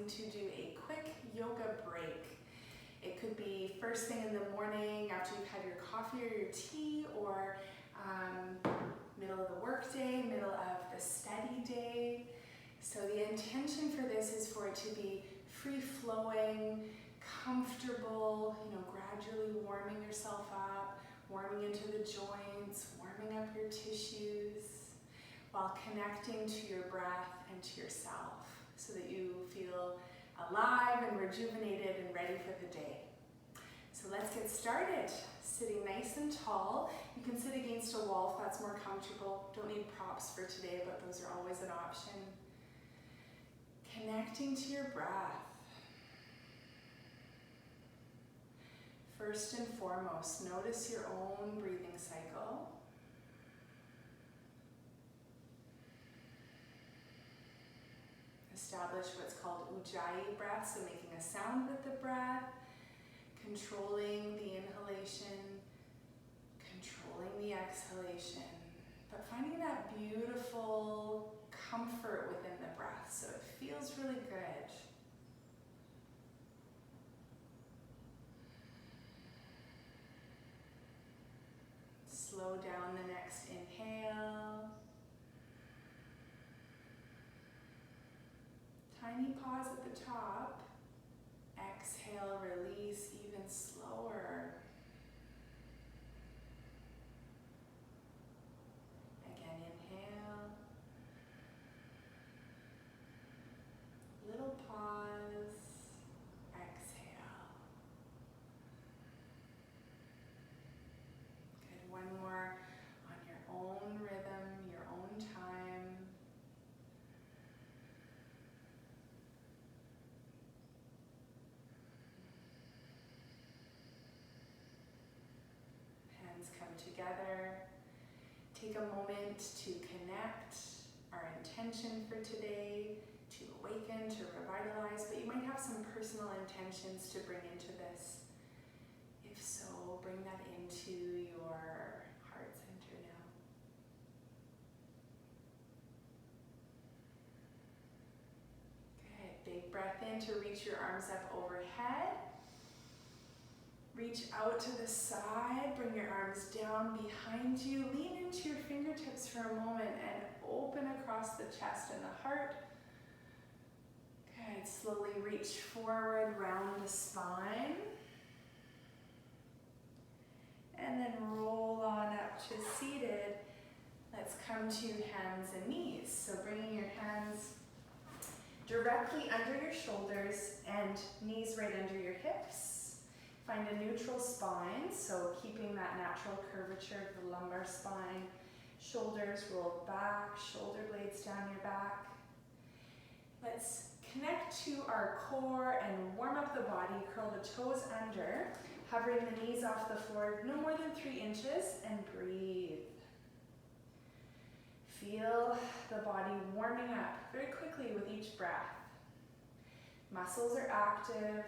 to do a quick yoga break. It could be first thing in the morning after you've had your coffee or your tea, or middle of the workday, middle of the study day. So the intention for this is for it to be free-flowing, comfortable, gradually warming yourself up, warming into the joints, warming up your tissues, while connecting to your breath and to yourself so that you feel alive and rejuvenated and ready for the day. So let's get started. Sitting nice and tall. You can sit against a wall if that's more comfortable. Don't need props for today, but those are always an option. Connecting to your breath. First and foremost, notice your own breathing cycle. Establish what's called ujjayi breath, so making a sound with the breath, controlling the inhalation, controlling the exhalation, but finding that beautiful comfort within the breath so it feels really good. Slow down the next inhale. Tiny pause at the top. Exhale, release even slower. Again, inhale. Little pause. Exhale. Good. One more on your own rhythm, your own time. Come together. Take a moment to connect our intention for today, to awaken, to revitalize, but you might have some personal intentions to bring into this. If so, bring that into your heart center now. Good. Big breath in to reach your arms up overhead. Reach out to the side, bring your arms down behind you, lean into your fingertips for a moment and open across the chest and the heart. Good, slowly reach forward, round the spine. And then roll on up to seated. Let's come to hands and knees. So bringing your hands directly under your shoulders and knees right under your hips. Find a neutral spine, so keeping that natural curvature of the lumbar spine. Shoulders rolled back, shoulder blades down your back. Let's connect to our core and warm up the body. Curl the toes under, hovering the knees off the floor no more than 3 inches, and breathe. Feel the body warming up very quickly with each breath. Muscles are active.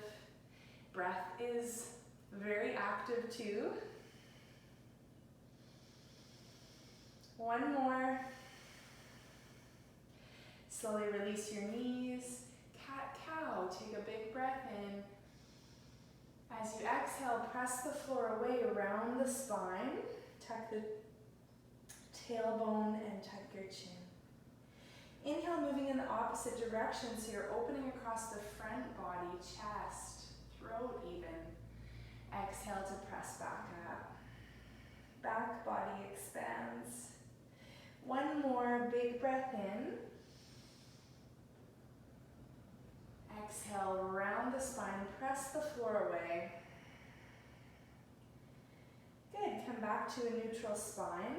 Breath is very active too. One more. Slowly release your knees. Cat-cow. Take a big breath in. As you exhale, press the floor away around the spine. Tuck the tailbone and tuck your chin. Inhale, moving in the opposite direction, so you're opening across the front body, chest. Throat even. Exhale to press back up. Back body expands. One more big breath in. Exhale, round the spine, press the floor away. Good, come back to a neutral spine.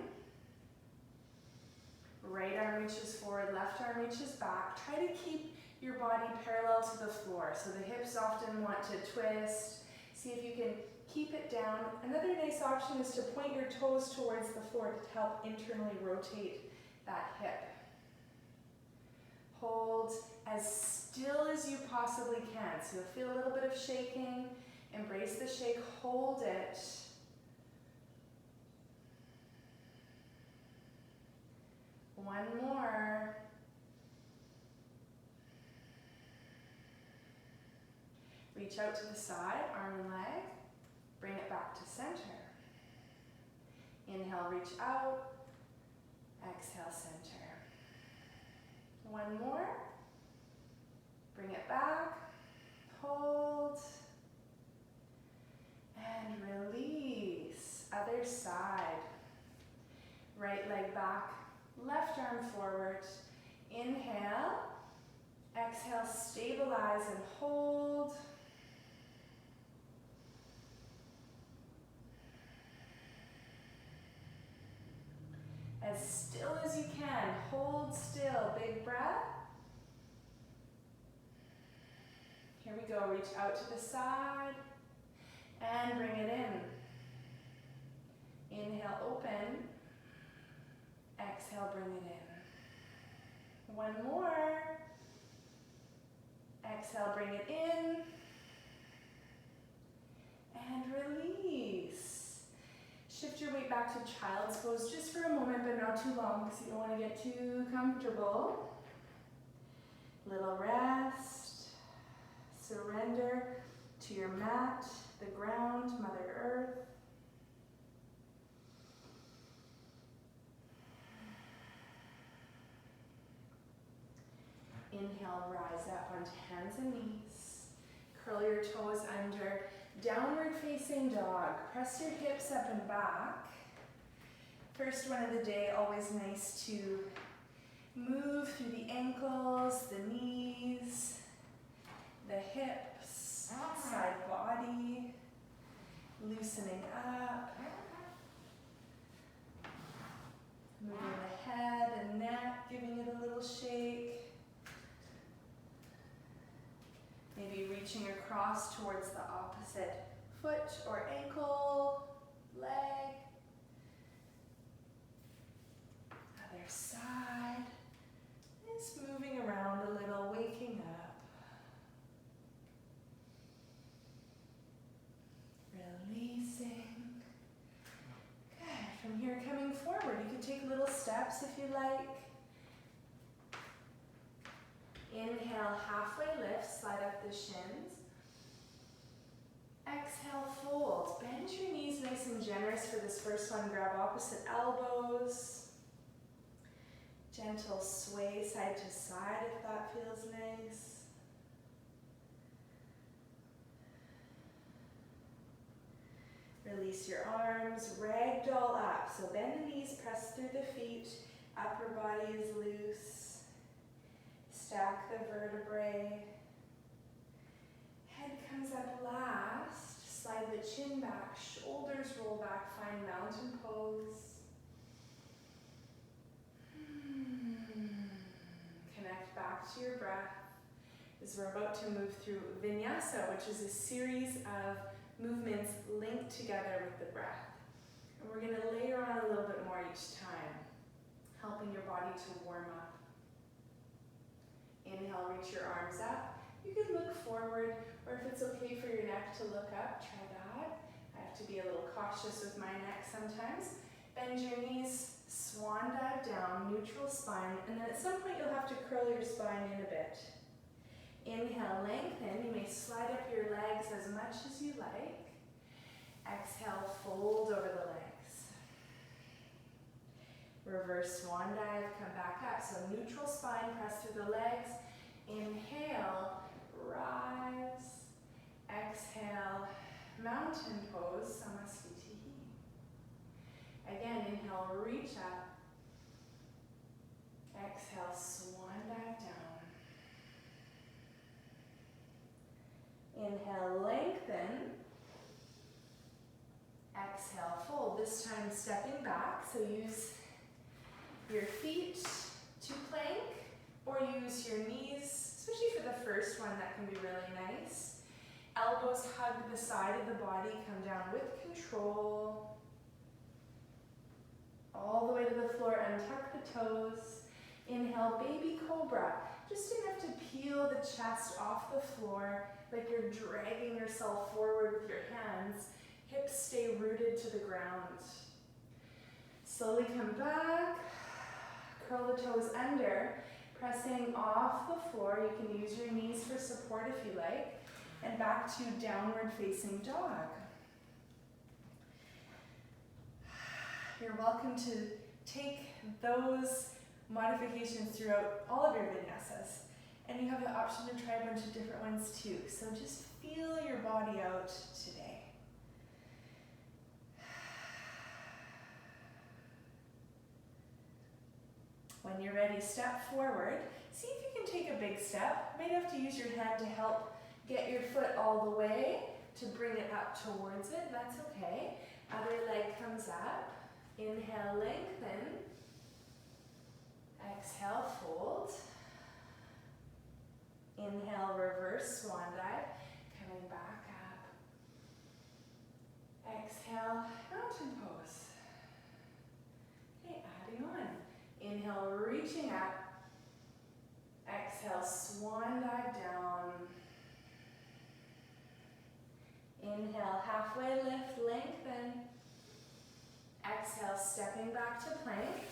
Right arm reaches forward, left arm reaches back. Try to keep your body parallel to the floor. So the hips often want to twist. See if you can keep it down. Another nice option is to point your toes towards the floor to help internally rotate that hip. Hold as still as you possibly can. So you'll feel a little bit of shaking. Embrace the shake, hold it. One more. reach out to the side, arm and leg. Bring it back to center. Inhale, reach out. Exhale, center. One more. Bring it back. Hold. And release. Other side. Right leg back. Left arm forward. Inhale. Exhale, stabilize and hold. As still as you can, hold still, big breath. Here we go, reach out to the side and bring it in. Inhale, open. Exhale, bring it in. One more. Exhale, bring it in. And release. Shift your weight back to child's pose just for a moment, but not too long because you don't want to get too comfortable. Little rest. Surrender to your mat, the ground, Mother Earth. Inhale, rise up onto hands and knees. Curl your toes under. Downward facing dog. Press your hips up and back. First one of the day, always nice to move through the ankles, the knees, the hips, side body, loosening up. Moving the head and neck, giving it a little shake. Maybe reaching across towards the opposite foot or ankle, leg. Other side. Just moving around a little, waking up. Releasing. Good. From here, coming forward, you can take little steps if you like. Inhale, halfway lift, slide up the shins. Exhale, fold. Bend your knees nice and generous for this first one. Grab opposite elbows. Gentle sway side to side if that feels nice. Release your arms, ragdoll up. So bend the knees, press through the feet. Upper body is loose. Stack the vertebrae. Head comes up last. Slide the chin back, shoulders roll back. Find mountain pose. Connect back to your breath as we're about to move through vinyasa, which is a series of movements linked together with the breath. And we're going to layer on a little bit more each time, helping your body to warm up. Inhale, reach your arms up. You can look forward, or if it's okay for your neck to look up, try that. I have to be a little cautious with my neck sometimes. Bend your knees, swan dive down, neutral spine, and then at some point you'll have to curl your spine in a bit. Inhale, lengthen. You may slide up your legs as much as you like. Exhale, fold over the legs. Reverse swan dive, come back up. So neutral spine, press through the legs. Inhale, rise. Exhale, mountain pose, Samasthiti. Again, inhale, reach up. Exhale, swan dive down. Inhale, lengthen. Exhale, fold. This time stepping back, so use your feet to plank or use your knees, especially for the first one, that can be really nice. Elbows hug the side of the body, come down with control. All the way to the floor, untuck the toes. Inhale, baby cobra. Just enough to peel the chest off the floor, like you're dragging yourself forward with your hands. Hips stay rooted to the ground. Slowly come back. Curl the toes under, pressing off the floor. You can use your knees for support if you like. and back to downward facing dog. You're welcome to take those modifications throughout all of your vinyasas. And you have the option to try a bunch of different ones too. So just feel your body out today. When you're ready, step forward. See if you can take a big step. You might have to use your hand to help get your foot all the way to bring it up towards it. That's okay. Other leg comes up. Inhale, lengthen. Exhale, fold. Inhale, reverse swan dive. Coming back up. Exhale, mountain pose. Okay, adding on. Inhale, reaching up. Exhale, swan dive down. Inhale, halfway lift, lengthen. Exhale, stepping back to plank.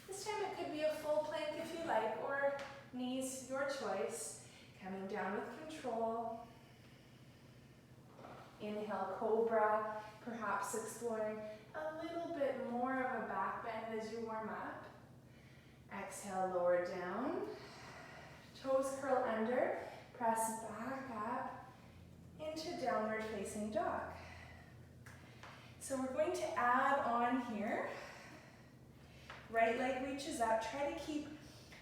This time it could be a full plank if you like, or knees, your choice. Coming down with control. Inhale, cobra, perhaps exploring a little bit more of a back bend as you warm up. Exhale, lower down. Toes curl under, press back up into downward facing dog. So we're going to add on here. Right leg reaches up. Try to keep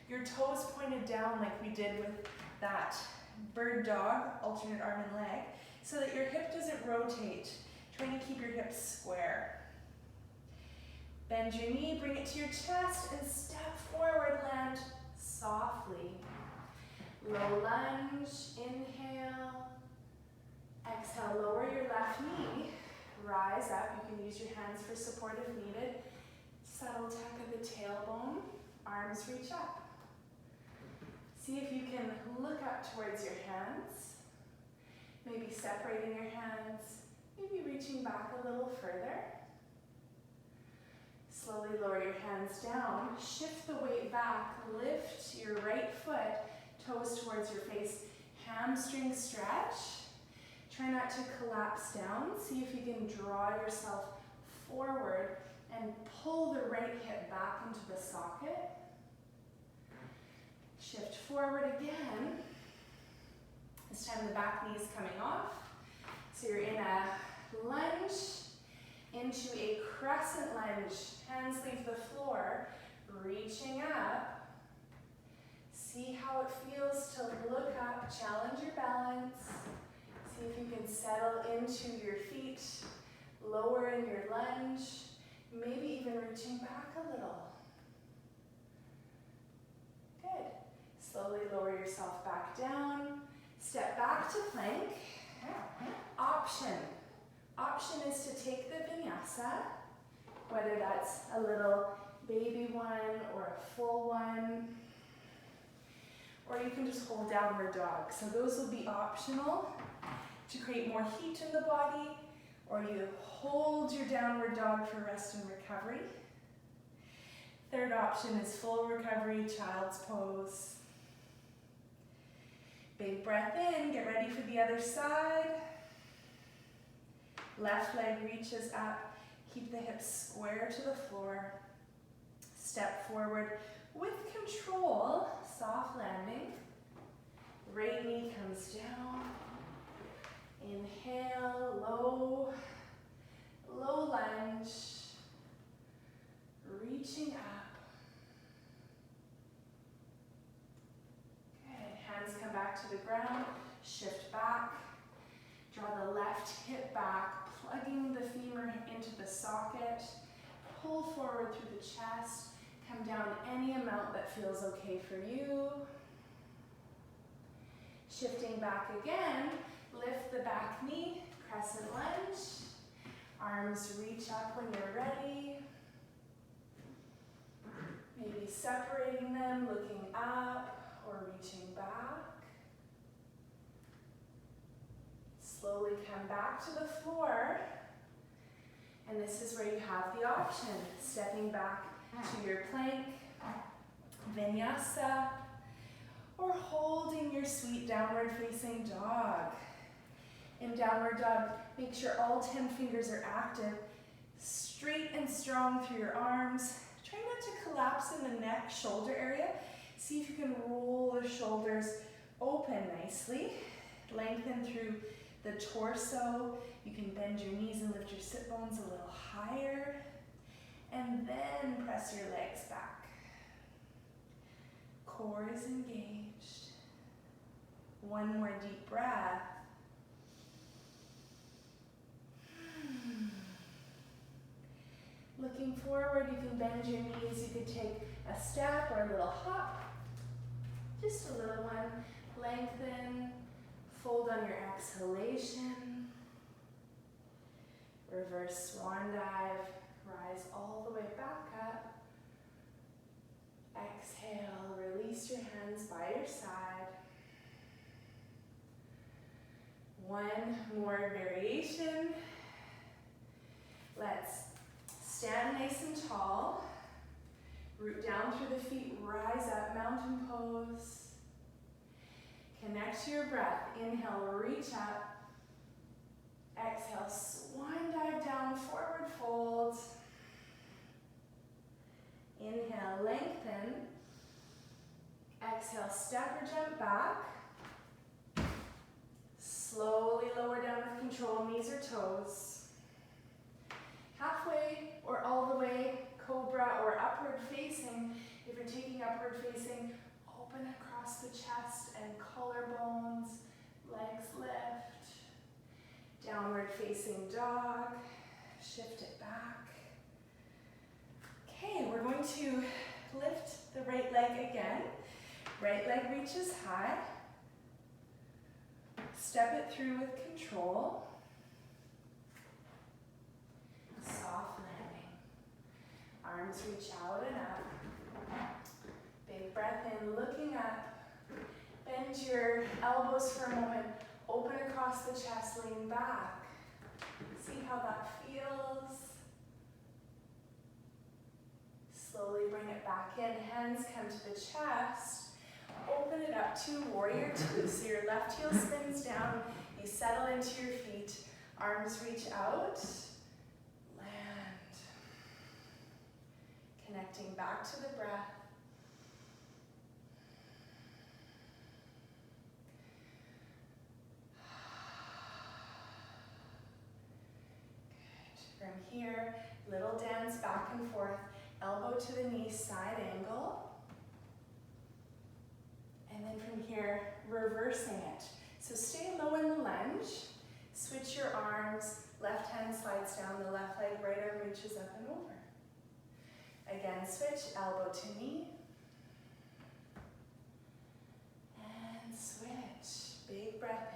your toes pointed down like we did with that bird dog, alternate arm and leg, so that your hip doesn't rotate. Trying to keep your hips square. Bend your knee, bring it to your chest, and step forward, land softly. Low lunge, inhale. Exhale, lower your left knee. Rise up. You can use your hands for support if needed. Subtle tuck of the tailbone. Arms reach up. See if you can look up towards your hands. Maybe separating your hands. Maybe reaching back a little further. Slowly lower your hands down. Shift the weight back. Lift your right foot. Toes towards your face. Hamstring stretch. Try not to collapse down. See if you can draw yourself forward and pull the right hip back into the socket. Shift forward again. This time the back knee is coming off. So you're in a lunge into a crescent lunge. Hands leave the floor, reaching up. See how it feels to look up, challenge your balance. See if you can settle into your feet, lower in your lunge, maybe even reaching back a little. Good. Slowly lower yourself back down. Step back to plank. Option. Option is to take the vinyasa, whether that's a little baby one or a full one, or you can just hold downward dog. So those will be optional to create more heat in the body, or you hold your downward dog for rest and recovery. Third option is full recovery, child's pose. Big breath in, get ready for the other side. Left leg reaches up, keep the hips square to the floor. Step forward with control, soft landing. Right knee comes down. Inhale, low lunge. Reaching up. Good, hands come back to the ground, shift back. Draw the left hip back, plugging the femur into the socket. Pull forward through the chest. Come down any amount that feels okay for you. Shifting back again, lift the back knee, crescent lunge. Arms reach up when you're ready. Maybe separating them, looking up or reaching back. Slowly come back to the floor. And this is where you have the option. Stepping back to your plank, vinyasa, or holding your sweet downward facing dog. In downward dog, make sure all 10 fingers are active, straight and strong through your arms. Try not to collapse in the neck, shoulder area. See if you can roll the shoulders open nicely. Lengthen through the torso. You can bend your knees and lift your sit bones a little higher. And then press your legs back. Core is engaged. One more deep breath. Looking forward, you can bend your knees. You could take a step or a little hop. Just a little one. Lengthen. Fold on your exhalation. Reverse swan dive. Rise all the way back up. Exhale. Release your hands by your side. One more variation. Let's stand nice and tall. Root down through the feet. Rise up. Mountain pose. Connect to your breath. Inhale, reach up. Exhale, swan dive down, forward fold. Inhale, lengthen. Exhale, step or jump back. Slowly lower down with control, knees or toes. Halfway or all the way, cobra or upward facing. If you're taking upward facing, open across the chest and collarbones, legs lift. Downward facing dog, shift it back. Okay, we're going to lift the right leg again. Right leg reaches high. Step it through with control. Soft landing. Arms reach out and up. Big breath in, looking up. Bend your elbows for a moment. Open across the chest, lean back. See how that feels. Slowly bring it back in. Hands come to the chest. Open it up to warrior two. So your left heel spins down. You settle into your feet. Arms reach out. Land. Connecting back to the breath. Good. From here, little dance back and forth. Elbow to the knee, side angle. And then from here, reversing it. So stay low in the lunge. Switch your arms. Left hand slides down the left leg, right arm reaches up and over. Again, switch, elbow to knee. And switch. Big breath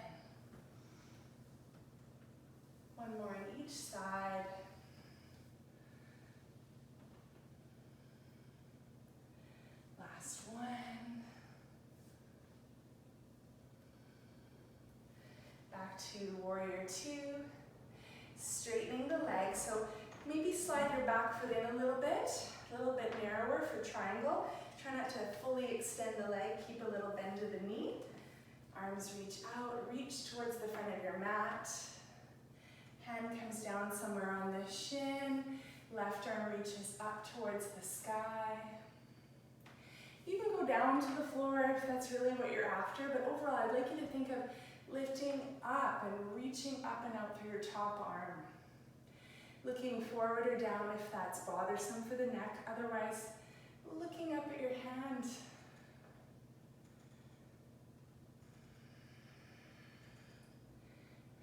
in. One more on each side. Last one. Back to warrior two. Straightening the legs. So maybe slide your back foot in a little bit narrower for triangle. Try not to fully extend the leg. Keep a little bend to the knee. Arms reach out. Reach towards the front of your mat. Hand comes down somewhere on the shin. Left arm reaches up towards the sky. You can go down to the floor if that's really what you're after, but overall I'd like you to think of lifting up and reaching up and out through your top arm. Looking forward or down if that's bothersome for the neck. Otherwise, looking up at your hand.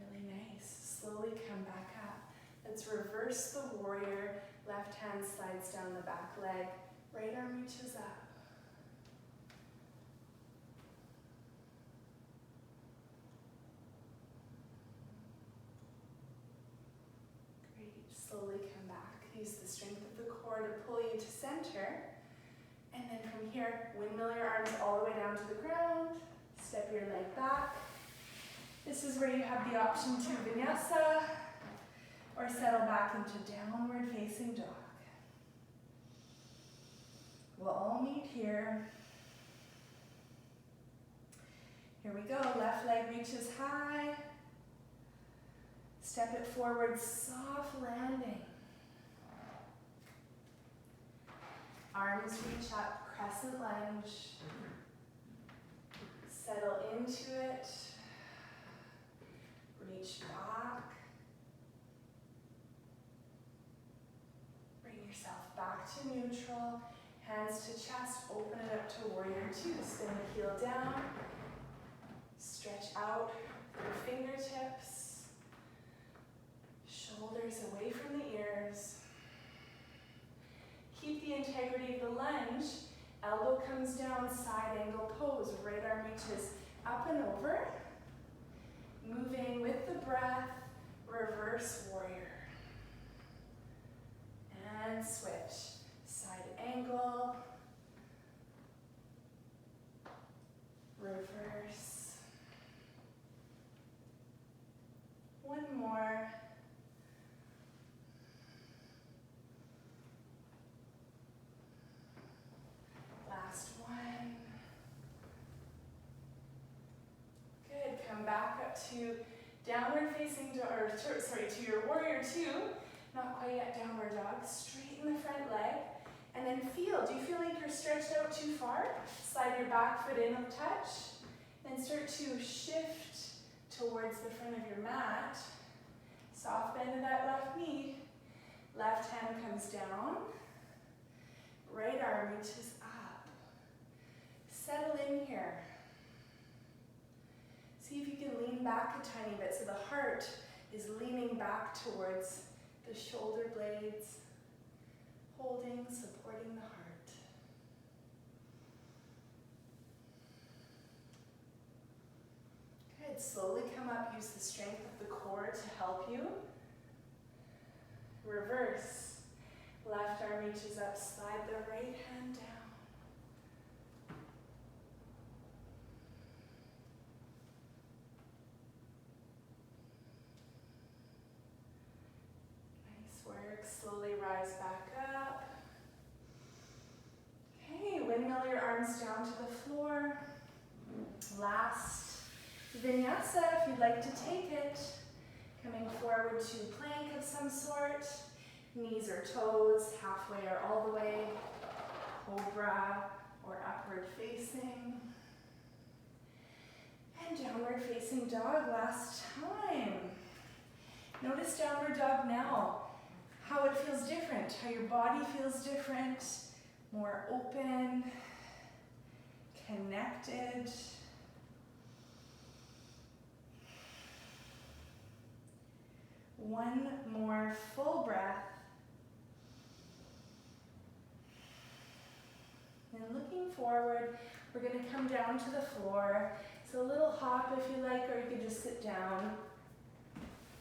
Really nice. Slowly come back up. Let's reverse the warrior. Left hand slides down the back leg. Right arm reaches up. Slowly come back. Use the strength of the core to pull you to center. And then from here, windmill your arms all the way down to the ground. Step your leg back. This is where you have the option to vinyasa or settle back into downward facing dog. We'll all meet here. Here we go, left leg reaches high. Step it forward, soft landing. Arms reach up, crescent lunge. Settle into it. Reach back. Bring yourself back to neutral. Hands to chest, open it up to warrior two. Spin the heel down. Stretch out your fingertips. Shoulders away from the ears. Keep the integrity of the lunge. Elbow comes down, side angle pose. Right arm reaches up and over. Moving with the breath, reverse warrior. And switch. Side angle. Reverse. One more. Last one. Good. Come back up to downward facing dog, or sorry, to your warrior two. Not quite yet downward dog. Straighten the front leg. And then feel. Do you feel like you're stretched out too far? Slide your back foot in a touch. Then start to shift towards the front of your mat. Soft bend of that left knee. Left hand comes down. Right arm reaches up. Settle in here. See if you can lean back a tiny bit so the heart is leaning back towards the shoulder blades. Holding, supporting the heart. Good. Slowly come up. Use the strength of the core to help you. Reverse. Left arm reaches up. Slide the right hand down. Nice work. Slowly rise back up. Okay, windmill your arms down to the floor. Last vinyasa, if you'd like to take it. Coming forward to plank of some sort. Knees or toes, halfway or all the way. Cobra or upward facing. And downward facing dog last time. Notice downward dog now. How it feels different, how your body feels different. More open, connected. One more full breath. And looking forward, we're going to come down to the floor. So a little hop if you like, or you can just sit down.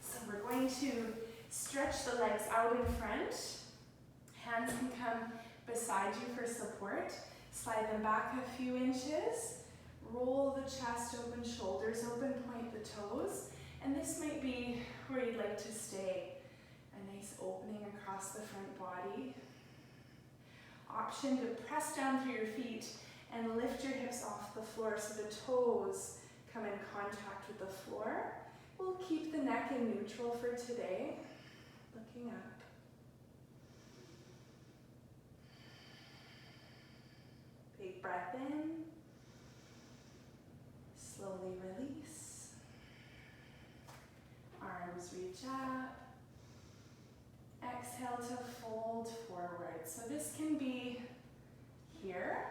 So we're going to stretch the legs out in front. Hands can come beside you for support. Slide them back a few inches. Roll the chest open, shoulders open, point the toes. And this might be where you'd like to stay. A nice opening across the front body. Option to press down through your feet and lift your hips off the floor so the toes come in contact with the floor. We'll keep the neck in neutral for today. Looking up. Big breath in. Slowly release. Arms reach up. Exhale to fold forward. So this can be here.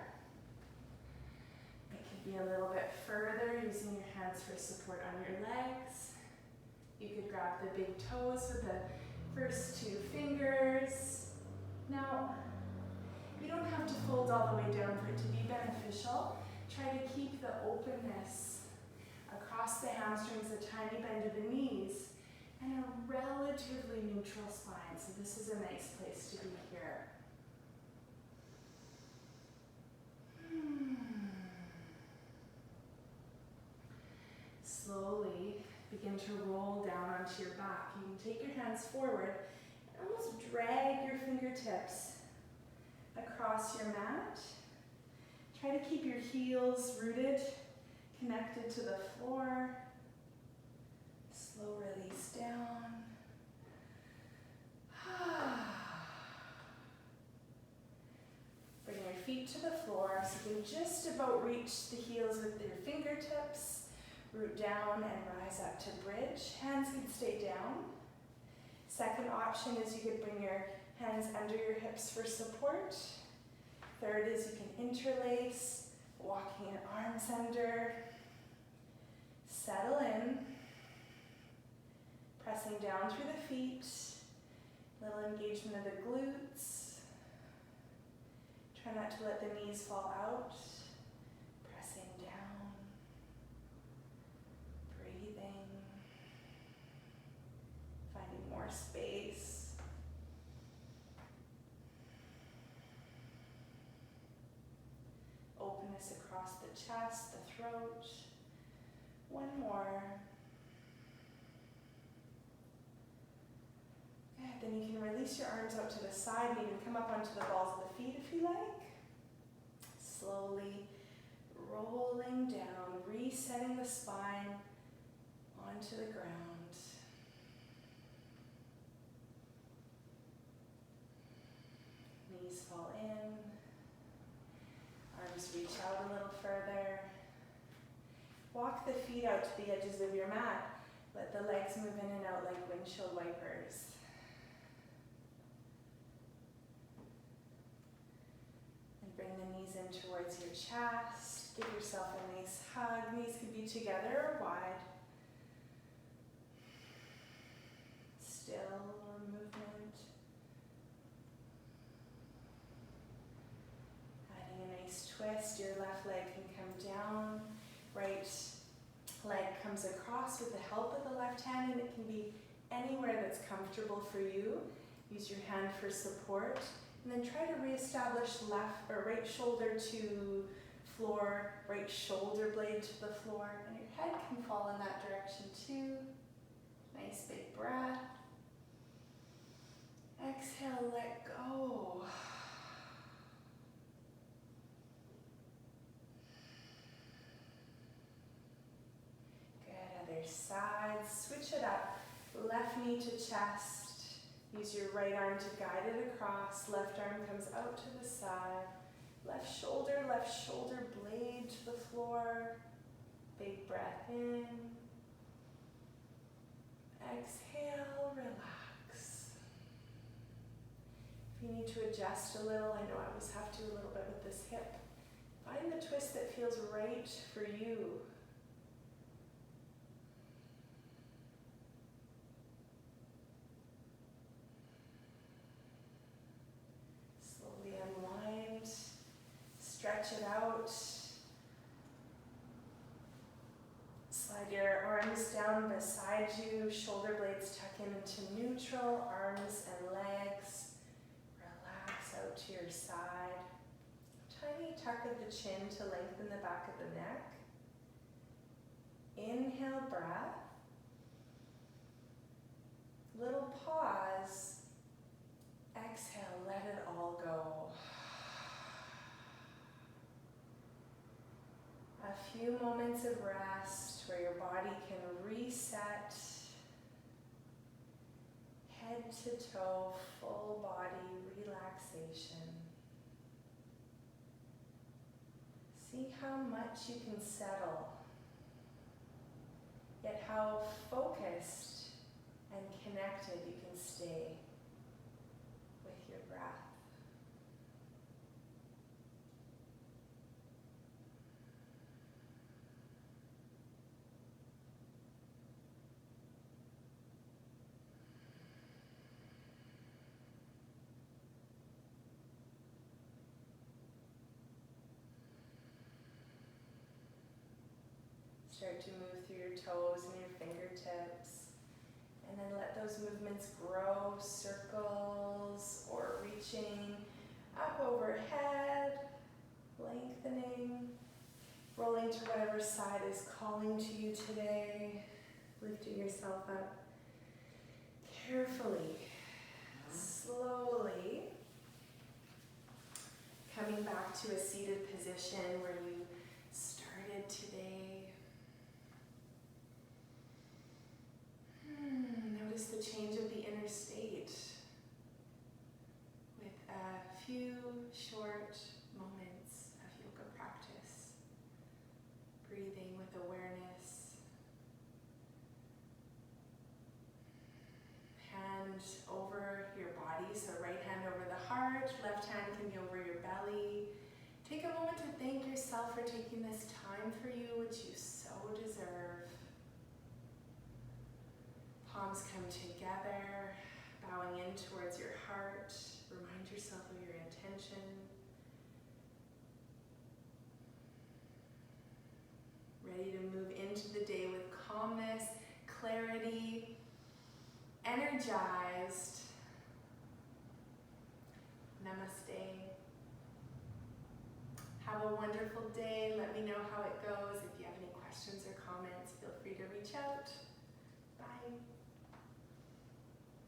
It could be a little bit further using your hands for support on your legs. You could grab the big toes with the first two fingers. Now, you don't have to fold all the way down for it to be beneficial. Try to keep the openness across the hamstrings, a tiny bend of the knees, and a relatively neutral spine. So this is a nice place to be here. Slowly begin to roll down onto your back. You can take your hands forward and almost drag your fingertips across your mat. Try to keep your heels rooted, connected to the floor. Slow release down. Bring your feet to the floor so you can just about reach the heels with your fingertips. Root down and rise up to bridge. Hands can stay down. Second option is you could bring your hands under your hips for support. Third is you can interlace, walking your arms under. Settle in. Pressing down through the feet. Little engagement of the glutes. Try not to let the knees fall out. Pressing down. Breathing. Finding more space. Openness across the chest, the throat. One more. Good. Then you can release your arms out to the side and even come up onto the balls of the feet if you like. Slowly rolling down, resetting the spine onto the ground. Knees fall in. Arms reach out a little further. Walk the feet out to the edges of your mat. Let the legs move in and out like windshield wipers. And bring the knees in towards your chest. Give yourself a nice hug. Knees can be together or wide. Still or movement. Adding a nice twist. Your left leg can come down. Right leg comes across with the help of the left hand, and it can be anywhere that's comfortable for you. Use your hand for support, and then try to reestablish left or right shoulder to floor, right shoulder blade to the floor, and your head can fall in that direction too. Nice big breath. Exhale, let go. Other side, switch it up. Left knee to chest. Use your right arm to guide it across. Left arm comes out to the side. Left shoulder blade to the floor. Big breath in. Exhale, relax. If you need to adjust a little, I know I always have to a little bit with this hip. Find the twist that feels right for you. Unwind, stretch it out, slide your arms down beside you, shoulder blades tuck in into neutral, arms and legs, relax out to your side, tiny tuck of the chin to lengthen the back of the neck, inhale breath, little pause. Exhale, let it all go. A few moments of rest where your body can reset, head to toe, full body relaxation. See how much you can settle, yet how focused and connected you can stay with your breath. Start to move through your toes and your fingertips. And then let those movements grow, circles, or reaching up overhead, lengthening, rolling to whatever side is calling to you today, lifting yourself up carefully, slowly, coming back to a seated position where you started today. heart, left hand can be over your belly. Take a moment to thank yourself for taking this time for you, which you so deserve. Palms come together, bowing in towards your heart. Remind yourself of your intention. Ready to move into the day with calmness, clarity, energized. Namaste. Have a wonderful day. Let me know how it goes. If you have any questions or comments, feel free to reach out. Bye.